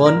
1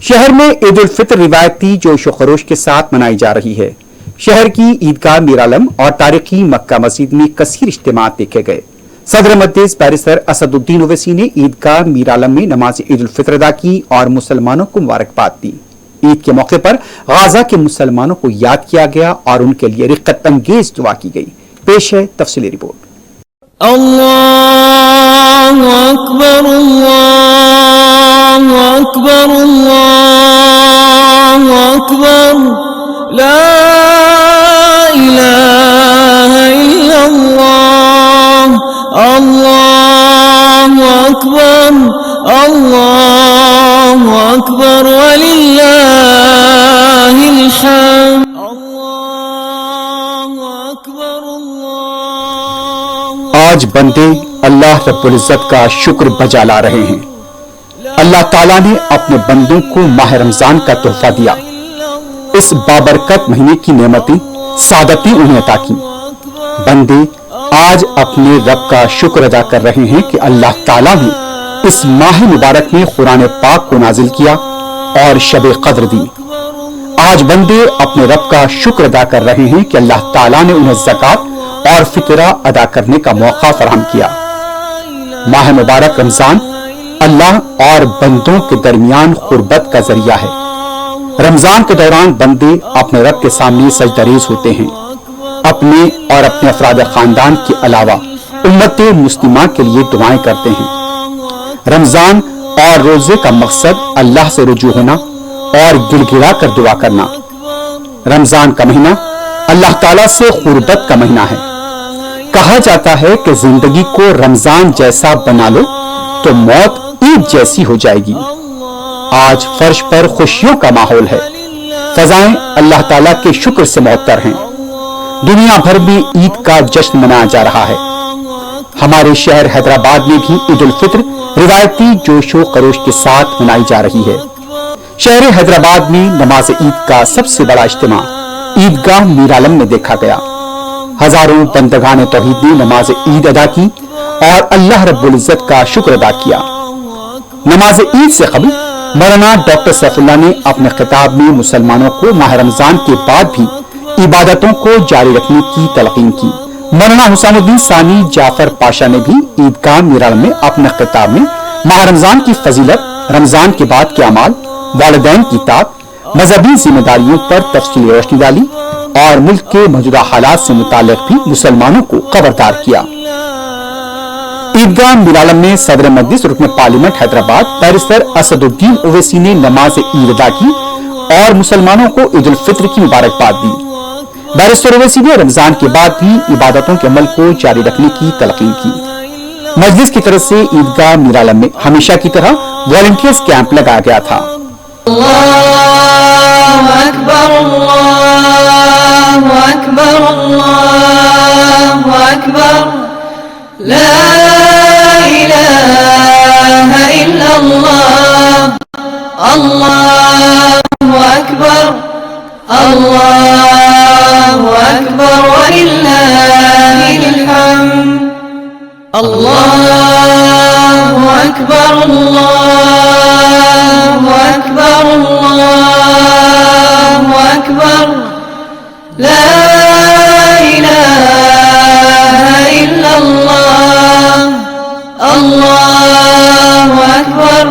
شہر میں عید الفطر روایتی جوش و خروش کے ساتھ منائی جا رہی ہے۔ شہر کی عیدگاہ میرالم اور تاریخی مکہ مسجد میں کثیر اجتماعات دیکھے گئے۔ صدر مجلس بیرسٹر اسد الدین اویسی نے عیدگاہ میرالم میں نماز عید الفطر ادا کی اور مسلمانوں کو مبارکباد دی۔ عید کے موقع پر غزہ کے مسلمانوں کو یاد کیا گیا اور ان کے لیے رقت انگیز دعا کی گئی۔ پیش ہے تفصیلی رپورٹ۔ اللہ اکبر اللہ اکبر اللہ اکبر لا الہ الا اللہ اللہ اکبر اللہ اکبر وللہ الحمد اللہ اکبر اللہ آج بندے اللہ رب العزت کا شکر بجا لا رہے ہیں۔ اللہ تعالیٰ نے اپنے بندوں کو ماہ رمضان کا تحفہ دیا۔ اس بابرکت مہینے کی نعمتیں سعادتیں انہیں عطا کی۔ بندے آج اپنے رب کا شکر ادا کر رہے ہیں کہ اللہ تعالیٰ نے اس ماہ مبارک میں قرآن پاک کو نازل کیا اور شب قدر دی۔ آج بندے اپنے رب کا شکر ادا کر رہے ہیں کہ اللہ تعالیٰ نے انہیں زکوٰۃ اور فطرہ ادا کرنے کا موقع فراہم کیا۔ ماہ مبارک رمضان اللہ اور بندوں کے درمیان قربت کا ذریعہ ہے۔ رمضان کے دوران بندے اپنے رب کے سامنے سجدہ ریز ہوتے ہیں۔ اپنے اور اپنے افراد خاندان کے علاوہ امت مسلمہ کے لیے دعائیں کرتے ہیں۔ رمضان اور روزے کا مقصد اللہ سے رجوع ہونا اور گڑ گڑا کر دعا کرنا۔ رمضان کا مہینہ اللہ تعالیٰ سے قربت کا مہینہ ہے۔ کہا جاتا ہے کہ زندگی کو رمضان جیسا بنا لو تو موت عید جیسی ہو جائے گی۔ آج فرش پر خوشیوں کا ماحول ہے۔ فضائیں اللہ تعالیٰ کے شکر سے معطر ہیں۔ دنیا بھر میں عید کا جشن منایا جا رہا ہے۔ ہمارے شہر حیدرآباد میں بھی عید الفطر روایتی جوش و خروش کے ساتھ منائی جا رہی ہے۔ شہر حیدرآباد میں نماز عید کا سب سے بڑا اجتماع عیدگاہ میرالم میں دیکھا گیا۔ ہزاروں بندگان توحید نے نماز عید ادا کی اور اللہ رب العزت کا شکر ادا کیا۔ نماز عید سے قبل مولانا ڈاکٹر سیف اللہ نے اپنے خطاب میں مسلمانوں کو ماہ رمضان کے بعد بھی عبادتوں کو جاری رکھنے کی تلقین کی۔ مولانا حسین الدین ثانی جعفر پاشا نے بھی عیدگاہ میرالم میں اپنے خطاب میں ماہ رمضان کی فضیلت، رمضان کے بعد کے اعمال، والدین کی اطاعت، مذہبی ذمہ داریوں پر تفصیلی روشنی ڈالی اور ملک کے موجودہ حالات سے متعلق بھی مسلمانوں کو خبردار کیا۔ عیدگاہ میرالم میں صدر مجلس رکن پارلیمنٹ حیدرآباد بیرسٹر اسد الدین اویسی نے نماز عید ادا کی اور مسلمانوں کو عید الفطر کی مبارکباد دی۔ بیرسٹر اویسی نے رمضان کے بعد بھی عبادتوں کے عمل کو جاری رکھنے کی تلقین کی۔ مجلس کی طرف سے عیدگاہ میرالم میں ہمیشہ کی طرح والنٹیئرز کیمپ لگایا گیا تھا۔ اللہ اکبر اللہ اکبر اللہ اکبر لا الہ الا اللہ اللہ اکبر اللہ اکبر وللہ الحمد اللہ اکبر اللہ اکبر اللہ اکبر لا الہ الا اللہ اللہ اکبر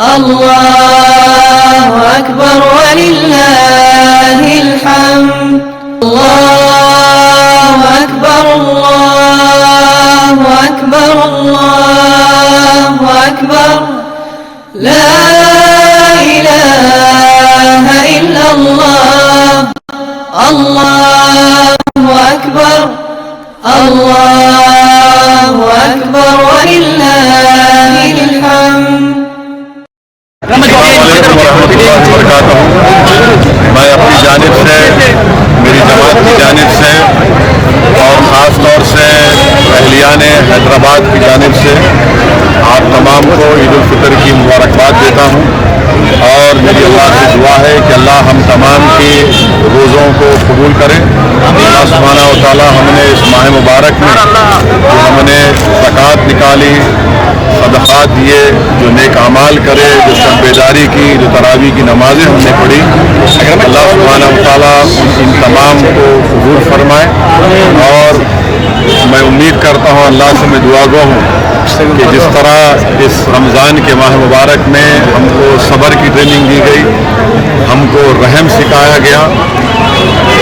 اللہ اکبر وللہ الحمد اللہ اکبر اللہ اکبر اللہ اکبر لا الہ الا اللہ اللہ اکبر اللہ اکبر وللہ الحمد۔ میں اپنی جانب سے، میری جماعت کی جانب سے اور خاص طور سے اہلیان حیدرآباد کی جانب سے آپ تمام کو عید الفطر کی مبارکباد دیتا ہوں اور میری اللہ سے دعا ہے کہ اللہ ہم تمام کے روزوں کو قبول کرے. اللہ سبحانہ و تعالیٰ ہم نے اس ماہ مبارک میں جو ہم نے زکوٰۃ نکالی, صدقات دیے, جو نیک اعمال کرے, جو شب بیداری کی, جو تراویح کی نمازیں ہم نے پڑھی, اللہ سبحانہ و تعالیٰ ان تمام کو قبول فرمائے. اور میں امید کرتا ہوں, اللہ سے میں دعا گو ہوں کہ جس طرح اس رمضان کے ماہ مبارک میں ہم کو صبر کی ٹریننگ دی گئی, ہم کو رحم سکھایا گیا,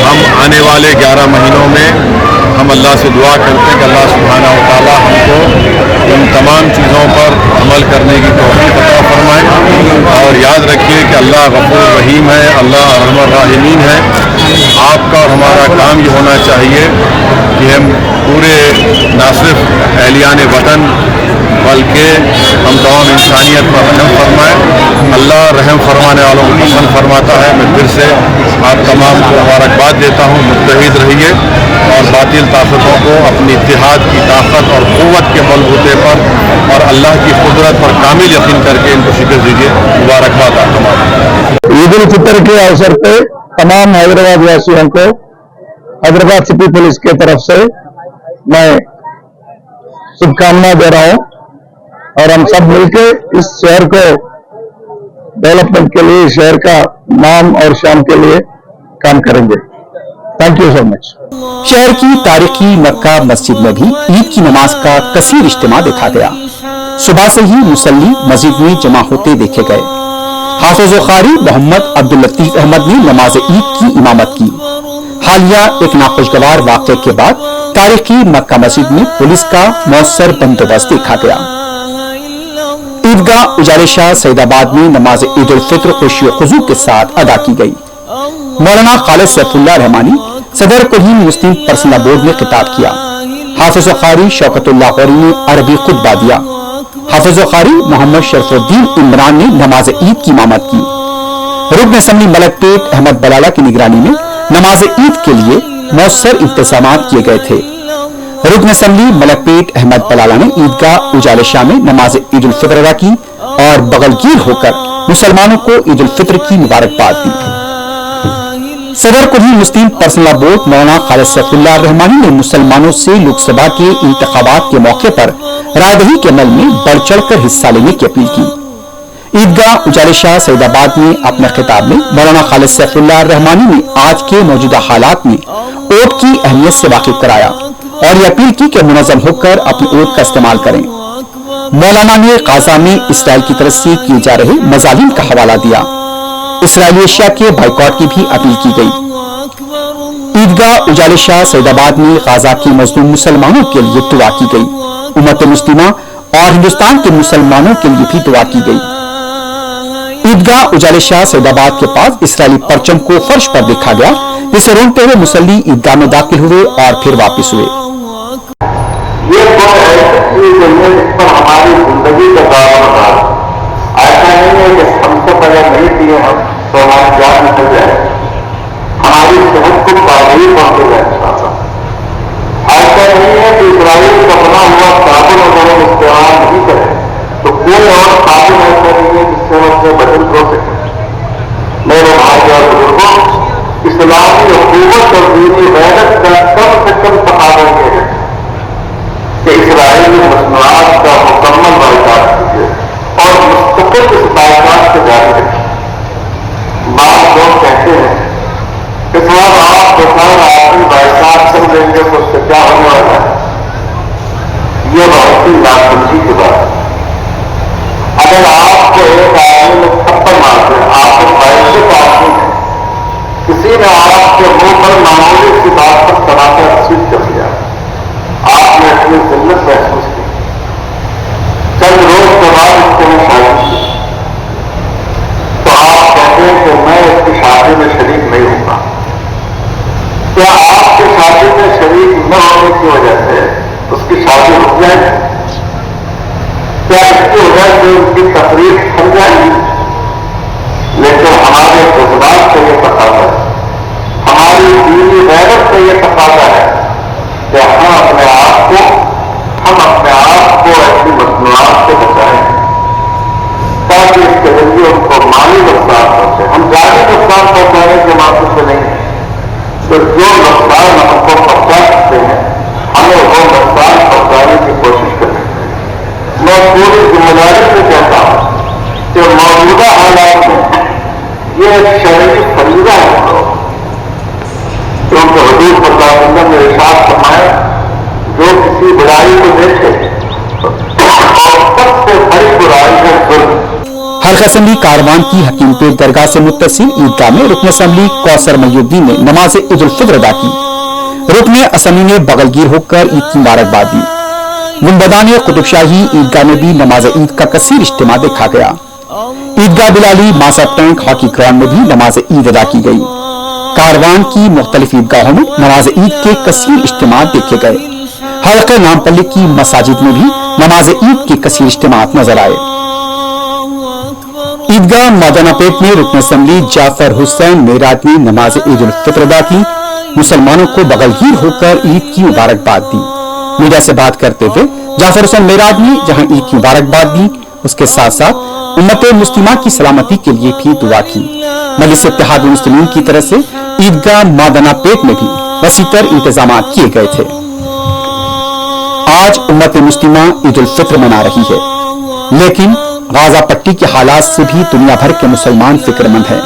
ہم آنے والے 11 مہینوں میں ہم اللہ سے دعا کرتے ہیں کہ اللہ سبحانہ و تعالیٰ ہم کو ان تمام چیزوں پر عمل کرنے کی توفیق عطا فرمائے. اور یاد رکھیے کہ اللہ غفور رحیم ہے, اللہ ارحم الراحمین ہے. آپ کا اور ہمارا کام یہ ہونا چاہیے کہ ہم پورے نہ صرف اہلیان وطن بلکہ ہم تمام انسانیت پر رحم فرمائیں. اللہ رحم فرمانے والوں کو پسند فرماتا ہے. میں پھر سے آپ تمام کو مبارکباد دیتا ہوں. متحد رہیے اور باطل طاقتوں کو اپنی اتحاد کی طاقت اور قوت کے بلبوتے پر اور اللہ کی قدرت پر کامل یقین کر کے ان کو شکست دیجیے. مبارکباد آپ تمام. عید الفطر کے اوسر پہ تمام حیدرآباد واسیوں کو حیدرآباد سٹی پولیس کی طرف سے میں شبھ کامنا دے رہا ہوں. اور ہم سب مل کے اس شہر کو ڈیولپمنٹ کے لیے, شہر کا نام اور شان کے لیے کام کریں گے. تھینک یو سو مچ. شہر کی تاریخی مکہ مسجد میں بھی عید کی نماز کا کثیر اجتماع دیکھا گیا. صبح سے ہی مصلی مسجد میں جمع ہوتے دیکھے گئے. حافظ و قاری محمد عبداللطیف احمد نے نماز عید کی امامت کی. حالیہ ایک ناخوشگوار واقعے کے بعد تاریخی مکہ مسجد میں پولیس کا مؤثر بندوبست دیکھا گیا. عیدگاہ اجالے شاہ سعید آباد میں نماز عید الفطر خوشی و خضوع کے ساتھ ادا کی گئی. مولانا خالد سیف اللہ رحمانی صدر کلین مسلم پرسنل بورڈ نے خطاب کیا. حافظ و قاری شوکت اللہ غوری نے عربی خطبہ دیا. حافظ و قاری محمد شرف الدین عمران نے نماز عید کی امامت کی. رکن اسمبلی ملک پیٹ احمد بلالہ کی نگرانی میں نماز عید کے لیے مؤثر انتظامات کیے گئے تھے. رکن اسمبلی ملک پیٹ احمد بلالہ نے عیدگاہ اجالے شاہ میں نماز عید الفطر ادا کی اور بغلگیر ہو کر مسلمانوں کو عید الفطر کی مبارکباد دی. صدر کلین مسلم پرسنل بورڈ مولانا خالد سیف اللہ رحمانی نے مسلمانوں سے لوک سبھا کے انتخابات کے موقع پر رائے دہی کے عمل میں بڑھ چڑھ کر حصہ لینے کی اپیل کی. عیدگاہ اجالے شاہ سعید آباد میں اپنے خطاب میں مولانا خالد سیف اللہ رحمانی نے آج کے موجودہ حالات میں ووٹ کی اہمیت سے واقف کرایا اور یہ اپیل کی کہ منظم ہو کر اپنی ووٹ کا استعمال کریں. مولانا نے غزہ میں اسرائیل کی طرف سے کیے جا رہے مظالم کا حوالہ دیا. اسرائیلی اشیاء کے بائیکاٹ کی بھی اپیل کی گئی. عیدگاہ اجالے شاہ سعید آباد میں غزہ کی مظلوم مسلمانوں کے لیے دعا کی گئی. امت مسلمہ اور ہندوستان کے مسلمانوں کے لیے بھی دعا کی گئی. عیدگاہ اجالے شاہ سعید آباد کے پاس اسرائیلی پرچم کو فرش پر دیکھا گیا, جسے رونگتے ہوئے مصلی عیدگاہ میں داخل ہوئے اور پھر واپس ہوئے. یہ وہ ہے جس پر ہماری زندگی کا دار ایسا نہیں ہے کہ ہم سے پہلے نہیں دیے ہم تو ہماری جان نکل جائے, ہماری صحت کو تعبیر پہنچے جائے. ایسا نہیں ہے کہ اسرائیل کا بنا ہوا صابن وغیرہ استعمال نہیں کرے تو کوئی اور صابن ایسا نہیں ہے جس سے وہ بدل ہو سکے. میرے بھائی اور بزرگوں, اسلامی حکومت اور دینی غیرت کا کم سے کم تقاضا یہ ہے کہ اسرائیلی مصنوعات کا مکمل بائیکاٹ کیجیے اور مستقل اس بائیکاٹ سے جاری رکھیں. بعض لوگ کہتے ہیں کہ صاحب آپ دوپہر آدمی بائیکاٹ کر دیں گے تو اس سے کیا ہونے والا ہے. یہ بہت ہی ناسمجھی کی بات ہے. اگر آپ کو ایک آدمی میں تھپڑ مار دیں, آپ کو بائیسو آدمی ہے, کسی نے آپ کے منہ پر معمولی سی بات پر تماشا رسید کر دیا, آپ نے اپنی ذلت محسوس کی, چند روز کے بعد اس کو میں شادی کی تو آپ کہتے ہیں کہ میں اس کی شادی میں شریک نہیں ہوں گا. کیا آپ کی شادی میں شریک نہ ہونے کی وجہ سے اس کی شادی رک جائے گی؟ کیا اس کی وجہ سے اس کی تقریب تھم جائے گی؟ لیکن ہمارے جذبات سے یہ تقاضا ہے, ہماری دینی غیرت سے یہ تقاضا ہے کہ ہم اپنے آپ کو ایسی مصنوعات سے بچائیں اللہ کے اس کے ذریعے ان کو مالی نقصان پہنچے. ہم جانی نقصان پہنچانے کے مقصد سے نہیں ہیں، تو جو نقصان ہم کو پہنچا سکتے ہیں ہمیں وہ نقصان پہنچانے کی کوشش کرنی چاہیے. میں پوری ذمہ داری سے کہتا ہوں کہ موجودہ حالات میں یہ ایک شرعی فریضہ ہے ہم لوگ، کیونکہ حضور صلی اللہ علیہ وسلم نے ارشاد فرمایا جو کسی برائی کو دیکھے اور سب سے بڑی برائی ہے ظلم. حلقہ اسمبلی کاروان کی حکیم پیٹ درگاہ سے متصل عیدگاہ میں رکن اسمبلی کوثر محی الدین نے نماز عید الفطر ادا کی. رکن اسمبلی نے بغل گیر ہو کر عید کی مبارکباد دی. گنبدان قطب شاہی عیدگاہ میں بھی نماز عید کا کثیر اجتماع دیکھا گیا. عیدگاہ بلالی ماسا ٹینک ہاکی گراؤنڈ میں بھی نماز عید ادا کی گئی. کاروان کی مختلف عیدگاہوں میں نماز عید کے کثیر اجتماع دیکھے گئے. حلقہ نامپلی کی مساجد میں بھی نماز عید کے کثیر اجتماعات نظر آئے. عیدگاہ مادانہ پیٹ میں رکن اسمبلی جعفر حسین میراد نے نماز عید الفطر ادا کی. مسلمانوں کو بغل گیر ہو کر عید کی مبارکباد دی. میڈیا سے بات کرتے ہوئے جعفر حسین میراد نے جہاں عید کی مبارکباد دی اس کے ساتھ ساتھ امت مسلمہ کی سلامتی کے لیے بھی دعا کی. مجلس اتحاد المسلمین کی طرف سے عیدگاہ مادانہ پیٹ میں بھی وسیع تر انتظامات کیے گئے تھے. آج امت مسلمہ عید الفطر منا رہی ہے، لیکن غازہ پٹی کے حالات سے بھی دنیا بھر کے مسلمان فکر مند ہیں.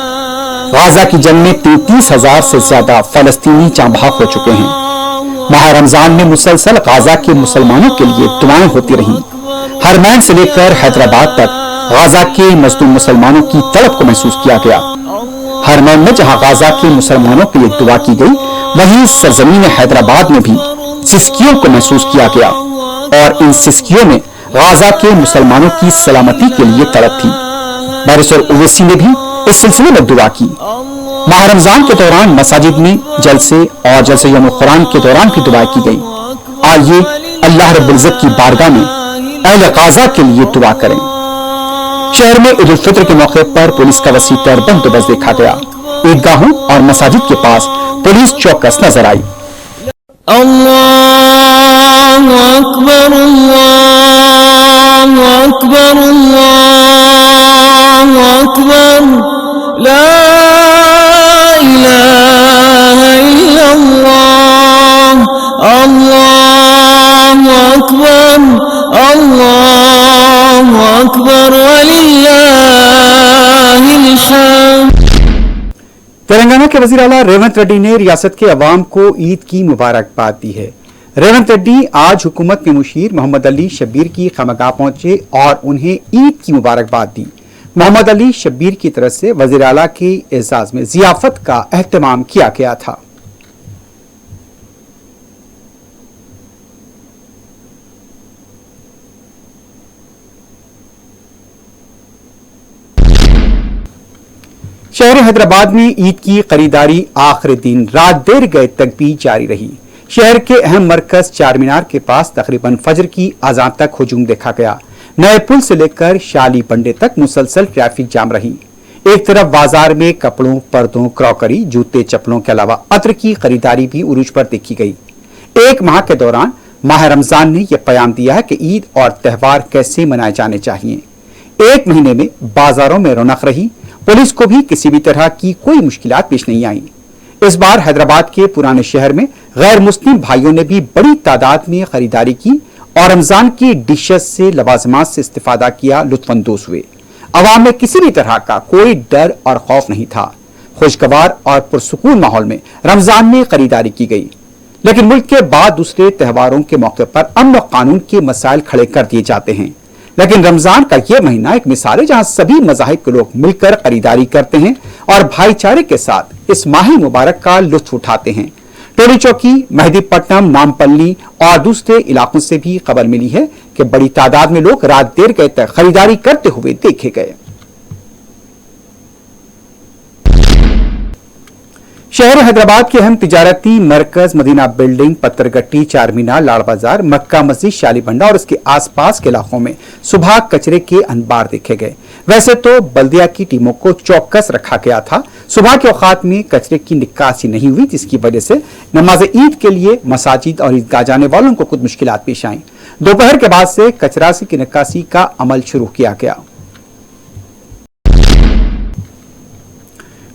غازہ کی جنگ میں 33,000 سے زیادہ فلسطینی جاں بحق ہو چکے ہیں. ماہ رمضان میں مسلسل غازہ کے مسلمانوں کے لیے دعائیں ہوتی رہیں. حرمین سے لے کر حیدرآباد تک غازہ کے مظلوم مسلمانوں کی تڑپ کو محسوس کیا گیا. حرمین میں جہاں غازہ کے مسلمانوں کے لیے دعا کی گئی، وہیں سرزمین حیدرآباد میں بھی سسکیوں کو محسوس کیا گیا، اور ان سسکیوں میں غازہ کے مسلمانوں کی سلامتی کے لیے تڑپ تھی. بارسر اویسی نے بھی اس سلسلے میں دعا کی. ماہ رمضان کے دوران مساجد میں جلسے اور جلسے یوم القرآن کے دوران بھی دعا کی گئی. آئیے اللہ رب العزت کی بارگاہ میں اہل غازہ کے لیے دعا کریں. شہر میں عید الفطر کے موقع پر پولیس کا وسیع تر بندوبست دیکھا گیا. عیدگاہوں اور مساجد کے پاس پولیس چوکس نظر آئی. اللہ اکبر اللہ اکبر اللہ اکبر لا الہ الا اللہ اللہ اکبر اللہ اکبر وللہ الحمد. تلنگانہ کے وزیر اعلیٰ ریونت ریڈی نے ریاست کے عوام کو عید کی مبارکباد دی ہے. ریونت ریڈی آج حکومت کے مشیر محمد علی شبیر کی خیمگاہ پہنچے اور انہیں عید کی مبارکباد دی. محمد علی شبیر کی طرف سے وزیر اعلیٰ کے اعزاز میں ضیافت کا اہتمام کیا گیا تھا. شہر حیدرآباد میں عید کی خریداری آخر دن رات دیر گئے تک بھی جاری رہی. شہر کے اہم مرکز چار مینار کے پاس تقریباً فجر کی اذان تک ہجوم دیکھا گیا. نئے پل سے لے کر شالی بنڈے تک مسلسل ٹریفک جام رہی. ایک طرف بازار میں کپڑوں، پردوں، کراکری، جوتے، چپلوں کے علاوہ عطر کی خریداری بھی عروج پر دیکھی گئی. ایک ماہ کے دوران ماہ رمضان نے یہ پیام دیا ہے کہ عید اور تہوار کیسے منائے جانے چاہیے. ایک مہینے میں بازاروں میں رونق رہی. پولیس کو بھی کسی بھی طرح کی کوئی مشکلات پیش نہیں آئیں. اس بار حیدرآباد کے پرانے شہر میں غیر مسلم بھائیوں نے بھی بڑی تعداد میں خریداری کی اور رمضان کی ڈشز سے لوازمات سے استفادہ کیا، لطف اندوز ہوئے. عوام میں کسی بھی طرح کا کوئی ڈر اور خوف نہیں تھا. خوشگوار اور پرسکون ماحول میں رمضان میں خریداری کی گئی. لیکن ملک کے بعد دوسرے تہواروں کے موقع پر امن و قانون کے مسائل کھڑے کر دیے جاتے ہیں. لیکن رمضان کا یہ مہینہ ایک مثال ہے جہاں سبھی مذاہب کے لوگ مل کر خریداری کرتے ہیں اور بھائی چارے کے ساتھ اس ماہ مبارک کا لطف اٹھاتے ہیں. ٹولی چوکی، مہدی پٹنم، نامپلی اور دوسرے علاقوں سے بھی خبر ملی ہے کہ بڑی تعداد میں لوگ رات دیر گئے تک خریداری کرتے ہوئے دیکھے گئے. شہر حیدرآباد کے اہم تجارتی مرکز مدینہ بلڈنگ، پتھر گٹی، چار مینار، لاڑ بازار، مکہ مسجد، شالی بنڈا اور اس کے آس پاس کے علاقوں میں صبح کچرے کے انبار دیکھے گئے. ویسے تو بلدیہ کی ٹیموں کو چوکس رکھا گیا تھا. صبح کے اوقات میں کچرے کی نکاسی نہیں ہوئی، جس کی وجہ سے نماز عید کے لیے مساجد اور عیدگاہ جانے والوں کو کچھ مشکلات پیش آئیں. دوپہر کے بعد سے کچرا کی نکاسی کا عمل شروع کیا گیا.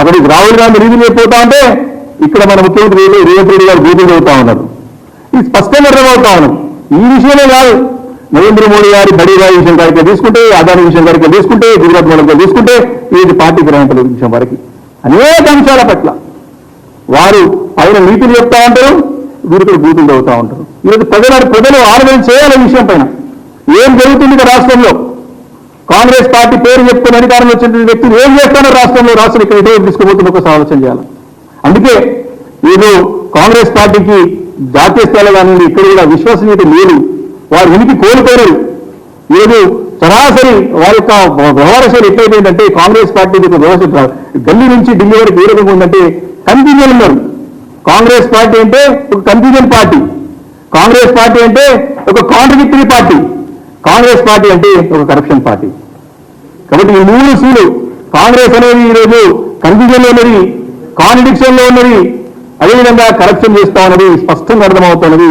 అక్కడికి రాహుల్ గాంధీ రీజన్ అయిపోతా ఉంటే ఇక్కడ మన ముఖ్యమంత్రి రేవంత్ రెడ్డి గారు బూతులు చదువుతా ఉన్నారు. ఇది స్పష్టంగా అర్థమవుతా ఉన్నాం. ఈ విషయమే కాదు, నరేంద్ర మోడీ గారి బడీరాయి విషయం కాడికి తీసుకుంటే, అదాని విషయం కాడికి తీసుకుంటే, గుజరాత్ మోడల్ తీసుకుంటే, ఇది పార్టీ గ్రహణల విషయం వరకు అనేక అంశాల పట్ల వారు పైన నీతులు చెప్తా ఉంటారు, వీరికి బూతులు చదువుతా ఉంటారు. ఈరోజు ప్రజలు ఆలోచన చేయాలి విషయం పైన ఏం జరుగుతుంది రాష్ట్రంలో. కాంగ్రెస్ పార్టీ పేరు చెప్పుకుని అధికారంలో వచ్చిన వ్యక్తులు ఏం చేస్తారో రాష్ట్రం ఇక్కడ ఇదే తీసుకుపోతున్న ఒక ఆలోచన చేయాలి. అందుకే ఈరోజు కాంగ్రెస్ పార్టీకి జాతీయ స్థాయిలో కానీ ఇక్కడ కూడా విశ్వసనీయత లేదు. వారు ఉనికి కోల్పోరు. ఈరోజు సరాసరి వారి యొక్క వ్యవహార శైలి ఎట్లయిపోయిందంటే కాంగ్రెస్ పార్టీ వ్యవస్థ గల్లీ నుంచి ఢిల్లీ వరకు ఏ రకంగా ఉందంటే కన్ఫ్యూజన్ ఉన్నారు. కాంగ్రెస్ పార్టీ అంటే ఒక కన్ఫ్యూజన్ పార్టీ, కాంగ్రెస్ పార్టీ అంటే ఒక కాంట్రడిక్టరీ పార్టీ, కాంగ్రెస్ పార్టీ అంటే ఒక కరప్షన్ పార్టీ. కాబట్టి ఈ మూడు సీలు కాంగ్రెస్ అనేది ఈరోజు కన్ఫ్యూజన్ లో ఉన్నది, కాంట్రడిక్షన్ లో ఉన్నది, అదేవిధంగా కరప్షన్ చేస్తా ఉన్నది స్పష్టంగా అర్థమవుతున్నది.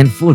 and 4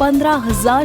15,000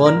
1